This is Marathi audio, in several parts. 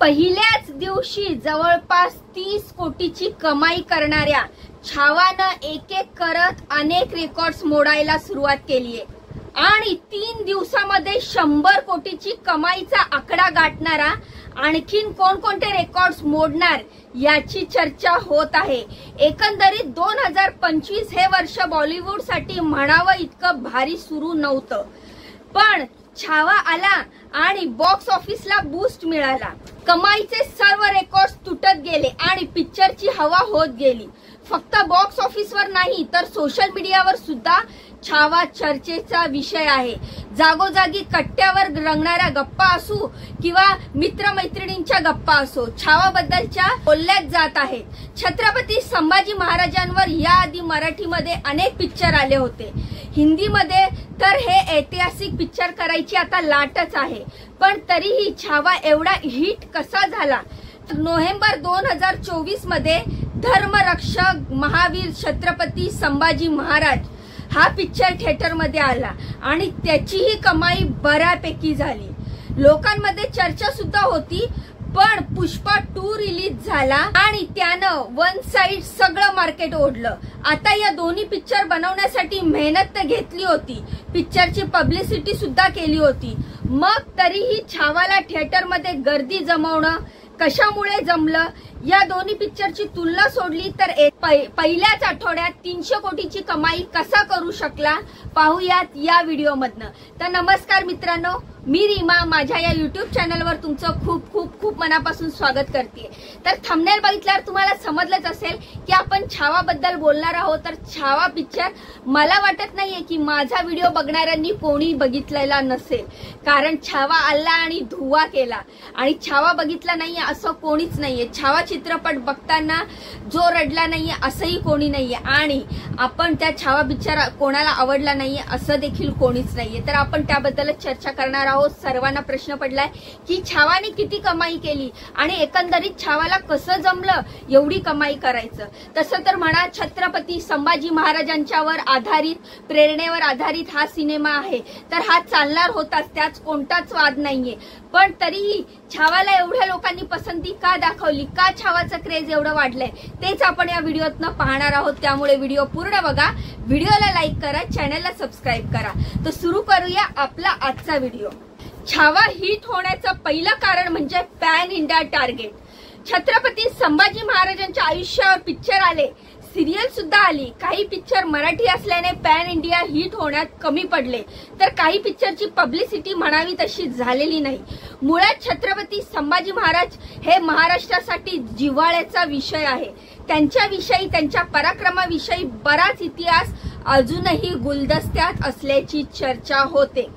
पहिल्याच दिवशी जवळपास 30 कोटीची कमाई करणाऱ्या छावानं एक एक करत अनेक रेकॉर्ड्स मोडायला सुरुवात केली आहे आणि 3 दिवसामध्ये 100 कोटीची कमाईचा आकडा गाठणारा आणखीन कोणकोणते रेकॉर्ड्स मोडणार याची चर्चा होत आहे। एकंदरीत 2025 हे वर्ष बॉलिवूडसाठी म्हणावं इतकं भारी सुरू नव्हतं, पण छावा आला आणि बॉक्स ऑफिसला बूस्ट मिळाला। कमाईचे सर्व रेकॉर्ड्स तुटत गेले आणि पिक्चरची हवा होत गेली। फक्त बॉक्स ऑफिसवर नाही तर सोशल मीडियावर सुद्धा छावा चर्चेचा विषय आहे। जागोजागी कट्ट्यावर रंगणाऱ्या गप्पा असू किंवा मित्रमैत्रिणींच्या गप्पा असो, छावाबद्दलच्या बोलल्याच जात आहेत। छत्रपती संभाजी महाराजांवर याआधी मराठीमध्ये अनेक पिक्चर आले होते, हिंदीमध्ये तर हे ऐतिहासिक पिक्चर करायची आता लाटच आहे, पण तरीही छावा एवढा हिट कसा झाला? नोव्हेंबर 2024 मध्ये धर्मरक्षक महावीर छत्रपती संभाजी महाराज हा पिक्चर थिएटरमध्ये आला आणि त्याचीही कमाई बऱ्यापैकी झाली। लोकांमध्ये चर्चा सुद्धा होती, पण पुष्पा 2 रिलीज झाला आणि त्यानं वन साइड सगळं मार्केट ओढलं। आता या दोन्ही पिक्चर बनवण्यासाठी मेहनत तर घेतली होती, पिक्चरची पब्लिसिटी सुद्धा केली होती, मग तरीही छावाला थिएटरमध्ये गर्दी जमवणं कशामुळे जमलं? या दोन्ही पिक्चरची तुलना सोडली तर पहिल्याच आठवड्यात 300 कोटीची कमाई कसा करू शकला पाहूयात या व्हिडिओमधनं। तर नमस्कार मित्रांनो, मी रीमा माझ्या या YouTube चॅनलवर तुमचं खूप खूप खूप मनापासून स्वागत करते। तर थंबनेल बघितल्यावर तुम्हाला समजलंच असेल की आपण छावाबद्दल बोलणार आहोत। तर छावा पिक्चर मला वाटत नाहीये की माझा व्हिडिओ बघणाऱ्यांनी कोणी बघितलेला नसेल, कारण छावा आला आणि धुवा केला आणि छावा बघितला नाहीये असं कोणीच नाहीये। छावा चित्रपट बघताना जो रडला नाहीये असंही कोणी नाहीये आणि आपण त्या छावा पिक्चर कोणाला आवडला नाहीये असं देखील कोणीच नाहीये। तर आपण त्याबद्दलच चर्चा करणार आहोत। सर्वांना प्रश्न पडलाय की छावाने किती कमाई केली आणि एकंदरीत छावाला कसं जमलं एवढी कमाई करायचं? तसं तर म्हणा, छत्रपती संभाजी महाराजांच्यावर आधारित, प्रेरणेवर आधारित हा सिनेमा आहे, तर हा चालणार होताच, त्यात कोणताच वाद नाहीये। पण तरीही छावाला एवढ्या लोकांनी पसंती का दाखवली, का छावाचं क्रेज एवढं वाढलंय तेच आपण या व्हिडिओतनं पाहणार आहोत। त्यामुळे व्हिडिओ पूर्ण बघा, व्हिडिओला लाईक करा, चॅनलला सबस्क्राईब करा। तर सुरू करूया आपला आजचा व्हिडिओ। छावा हिट होण्याचं पहिलं कारण म्हणजे pan India target. Chhatrapati Sambhaji महाराजांच्या आयुष्यावर पिक्चर आले, सिरियल सुद्धा आली। काही पिक्चर मराठी असल्याने पॅन इंडिया हिट होण्यात कमी पडले, तर काही पिक्चरची पब्लिसिटी म्हणावी तशी झालेली नाही। मुळात छत्रपती संभाजी महाराज हे महाराष्ट्रासाठी जिव्हाळ्याचा विषय आहे। त्यांच्याविषयी, त्यांच्या पराक्रमाविषयी बराच इतिहास अजूनही गुलदस्त्यात असल्याची चर्चा होते।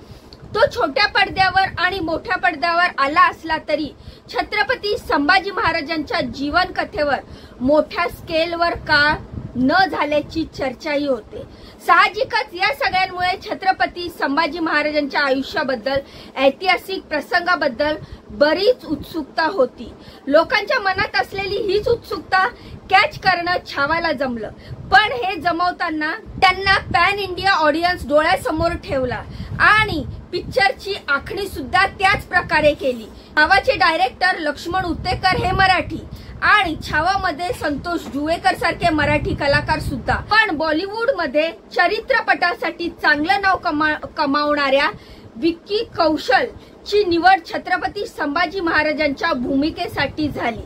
तो छोट्या पडद्यावर आणि मोठ्या पडद्यावर आला असला तरी छत्रपती संभाजी महाराजांच्या जीवन कथेवर मोठ्या स्केलवर का न झाल्याची चर्चाही होते। साहजिकच या सगळ्यांमुळे छत्रपती संभाजी महाराजांच्या आयुष्याबद्दल, ऐतिहासिक प्रसंगाबद्दल बरीच उत्सुकता होती। लोकांच्या मनात असलेली हीच उत्सुकता कॅच करणं छावाला जमलं, पण हे जमवताना त्यांना पॅन इंडिया ऑडियन्स डोळ्यासमोर ठेवला आणि पिक्चरची आखणी सुद्धा त्याच प्रकारे केली। छावाचे डायरेक्टर लक्ष्मण उत्तेकर हे मराठी आणि छावामध्ये संतोष जुवेकर सारखे मराठी कलाकार सुद्धा, पण बॉलिवूड मध्ये चरित्रपटासाठी चांगलं नाव कमावणाऱ्या विक्की कौशल ची निवड छत्रपती संभाजी महाराजांच्या भूमिकेसाठी झाली।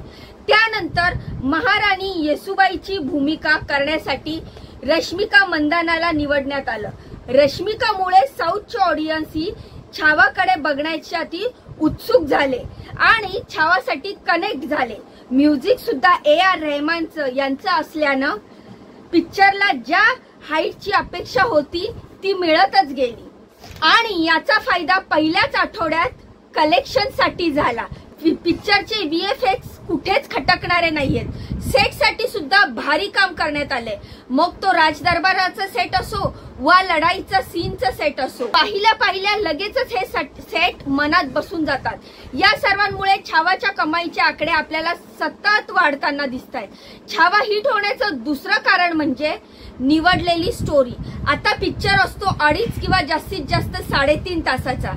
त्यानंतर महाराणी येसुबाईची भूमिका करण्यासाठी रश्मिका मंदानाला निवडण्यात आलं। रश्मिकामुळे साऊथचे ऑडियन्स ही छावाकडे बघण्यासाठी उत्सुक झाले आणि छावासाठी कनेक्ट झाले। म्युझिक सुद्धा AR रहमानचं यांचं असल्यानं पिक्चरला ज्या हाईटची अपेक्षा होती ती मिळतच गेली आणि याचा फायदा पहिल्याच आठवड्यात कलेक्शनसाठी झाला। पिक्चरचे VFX कुठेच खटकणारे नाहीयेत, सेटसाठी सुद्धा भारी काम करण्यात आले, मग तो राजदरबाराचा सेट असो वा लढाईचा सीनचा सेट असो, पाहिल्या लगेचच हे सेट मनात बसून जातात। या सर्वांमुळे छावाच्या कमाईचे आकडे आपल्याला सतत वाढताना दिसतायत। छावा हिट होण्याचं दुसरं कारण म्हणजे निवडलेली स्टोरी। आता पिक्चर असतो 2.5 किंवा जास्तीत जास्त 3.5 तासाचा,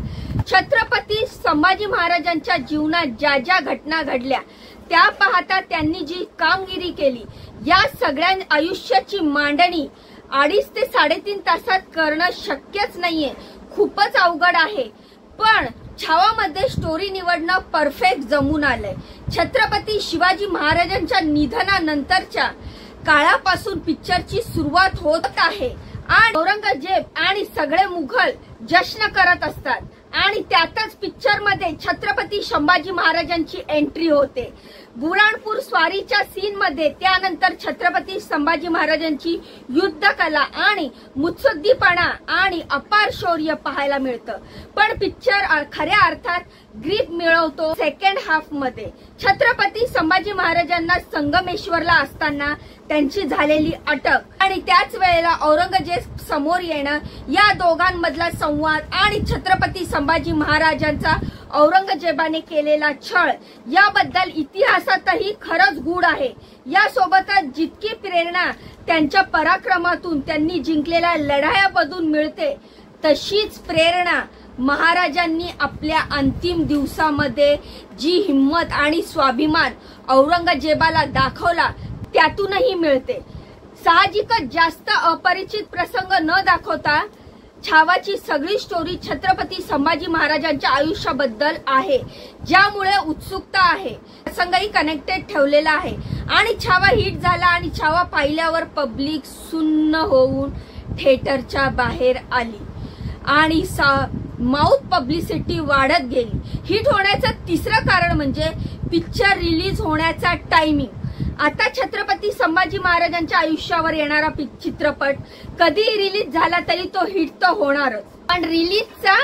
छत्रपती संभाजी महाराजांच्या जीवनात ज्या ज्या घटना घडल्या त्या पाहता त्यांनी जी कामगिरी केली, या सगळ्या आयुष्याची मांडणी 2.5 ते 3.5 तासात करणं शक्यच नाहीये, खूपच अवघड आहे। पण छावामध्ये स्टोरी निवडणं परफेक्ट जमून आलंय। छत्रपती शिवाजी महाराजांच्या निधनानंतरच्या काळापासून पिक्चरची सुरुवात होत आहे आणि औरंगजेब आणि सगळे मुघल जश्न करत असतात आणि त्यातच पिक्चर मध्ये छत्रपती संभाजी महाराजांची एंट्री होते। बुराणपूर स्वारीच्या सीन मध्ये त्यानंतर छत्रपती संभाजी महाराजांची युद्धकला आणि मुत्सद्दीपणा आणि अपार शौर्य पाहायला मिळतं। पण पिक्चर खऱ्या अर्थात ग्रीप मिळवतो सेकंड हाफ मध्ये। छत्रपती संभाजी महाराजांना संगमेश्वरला असताना त्यांची झालेली अटक आणि त्याच वेळेला औरंगजेब समोर येणं, या दोघांमधला संवाद आणि छत्रपती संभाजी महाराजांचा औरंगजेबाने केलेला छळ याबद्दल इतिहासातही खरंच गूढ आहे। यासोबतच जितकी प्रेरणा त्यांच्या पराक्रमातून त्यांनी जिंकलेल्या लढायामधून मिळते, तशीच प्रेरणा महाराजांनी आपल्या अंतिम दिवसामध्ये जी हिम्मत आणि स्वाभिमान औरंगजेबाला दाखवला त्यातूनही मिळते। साहजिकच जास्त अपरिचित प्रसंग न दाखवता छावाची सगळी स्टोरी छत्रपती संभाजी महाराजांच्या आयुष्याबद्दल आहे, ज्यामुळे उत्सुकता आहे, प्रसंगही कनेक्टेड ठेवलेला आहे। आणि छावा हिट झाला आणि छावा पाहिल्यावर पब्लिक सुन्न होऊन थिएटरच्या बाहेर आली आणि माउथ पब्लिसिटी वाढत गेली। हिट होण्याचं तिसरं कारण म्हणजे पिक्चर रिलीज होण्याचा टायमिंग। आता छत्रपती संभाजी महाराजांच्या आयुष्यावर येणारा चित्रपट कधीही रिलीज झाला तरी तो हिट तर होणारच, पण रिलीजचा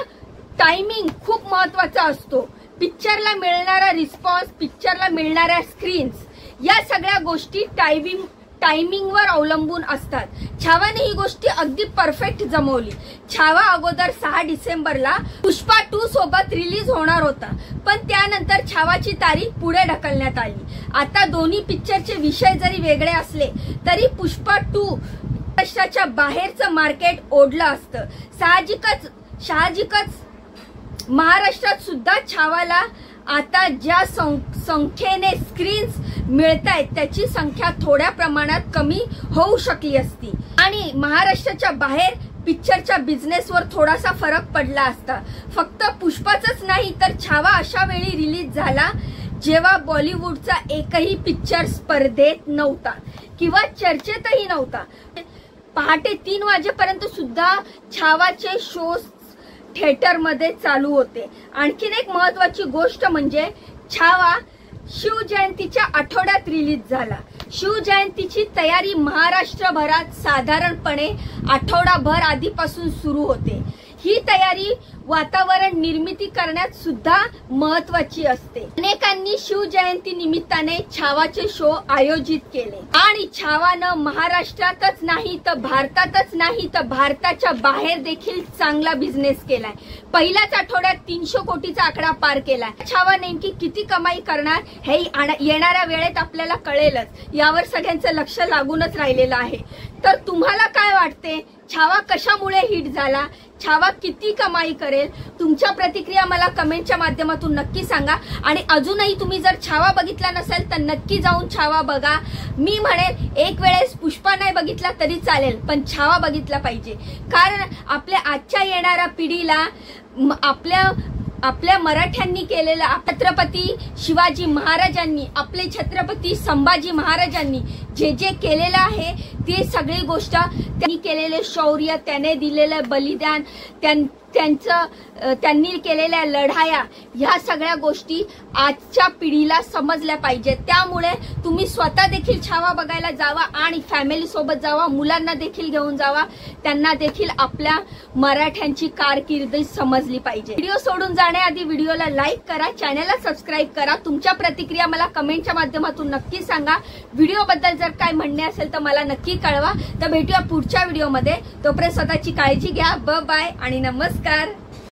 टायमिंग खूप महत्वाचा असतो। पिक्चरला मिळणारा रिस्पॉन्स, पिक्चरला मिळणाऱ्या स्क्रीन्स, या सगळ्या गोष्टी टायमिंगवर अवलंबून असतात। छावाने ही गोष्टी अगदी परफेक्ट जमवली। छावा अगोदर 6 डिसेंबरला पुष्पा 2 सोबत रिलीज होणार होता, पण त्यानंतर छावाची तारीख पुढे ढकलण्यात आली। आता दोन्ही पिक्चरचे विषय जरी वेगळे असले तरी पुष्पा 2 महाराष्ट्राच्या बाहेरचं मार्केट ओढलं असतं। साहजिकच महाराष्ट्रात सुद्धा छावाला आता ज्या संख्येने स्क्रीन्स मिळतायत त्याची संख्या थोड्या प्रमाणात कमी होऊ शकली असती आणि महाराष्ट्राच्या बाहेर पिक्चरच्या बिझनेसवर थोडासा फरक पडला असता। फक्त पुष्पाचंच नाही तर छावा अशा वेळी रिलीज झाला जेव्हा बॉलिवूडचा एकही पिक्चर स्पर्धेत नव्हता किंवा चर्चेतही नव्हता। पहाटे 3 वाजेपर्यंत सुद्धा छावाचे शोज थिएटरमध्ये चालू होते। आणखीन एक महत्वाची गोष्ट म्हणजे छावा शिवजयंतीच्या आठवड्यात रिलीज झाला। शिवजयंतीची तयारी महाराष्ट्रभरात साधारणपणे आठवडाभर आधीपासून सुरू होते। ही तयारी वातावरण निर्मिती करण्यात सुद्धा महत्वाची असते। अनेकांनी शिवजयंती निमित्ताने छावाचे शो आयोजित केले आणि छावानं महाराष्ट्रातच नाही तर भारतातच नाही तर भारताच्या बाहेर देखील चांगला बिझनेस केलाय। पहिल्याच आठवड्यात 300 कोटीचा आकडा पार केलाय। छावा नेमकी किती कमाई करणार हे येणाऱ्या वेळेत आपल्याला कळेलच, यावर सगळ्यांचं लक्ष लागूनच राहिलेलं आहे। तर तुम्हाला काय वाटते, छावा कशामुळे हिट झाला, छावा किती कमाई करेल? तुमच्या प्रतिक्रिया मला कमेंटच्या माध्यमातून नक्की सांगा। आणि अजूनही तुम्ही जर छावा बघितला नसेल तर नक्की जाऊन छावा बघा। मी म्हणेल एक वेळेस पुष्पा नाही बघितला तरी चालेल, पण छावा बघितला पाहिजे, कारण आपल्या आजच्या येणाऱ्या पिढीला आपल्या मराठ्यांनी केलेला, छत्रपती शिवाजी महाराजांनी, आपले छत्रपती संभाजी महाराजांनी जे जे केलेलं आहे ते सगळी गोष्ट, त्यांनी केलेले शौर्य, त्याने दिलेले बलिदान, त्यांनी केलेल्या लढाया, ह्या सगळ्या गोष्टी आजच्या पिढीला समजल्या पाहिजेत। त्यामुळे तुम्ही स्वतः देखील छावा बघायला जावा आणि फॅमिली सोबत जावा, मुलांना देखील घेऊन जावा, त्यांना देखील आपल्या मराठ्यांची कारकीर्द समजली पाहिजे। व्हिडिओ सोडून जाण्याआधी व्हिडिओला लाईक करा, चॅनलला सबस्क्राईब करा। तुमच्या प्रतिक्रिया मला कमेंटच्या माध्यमातून नक्की सांगा। व्हिडिओबद्दल जर काय म्हणणे असेल तर मला नक्की कळवा। तर भेटूया पुढच्या व्हिडिओमध्ये, तोपर्यंत स्वतःची काळजी घ्या। बाय आणि नमस्कार।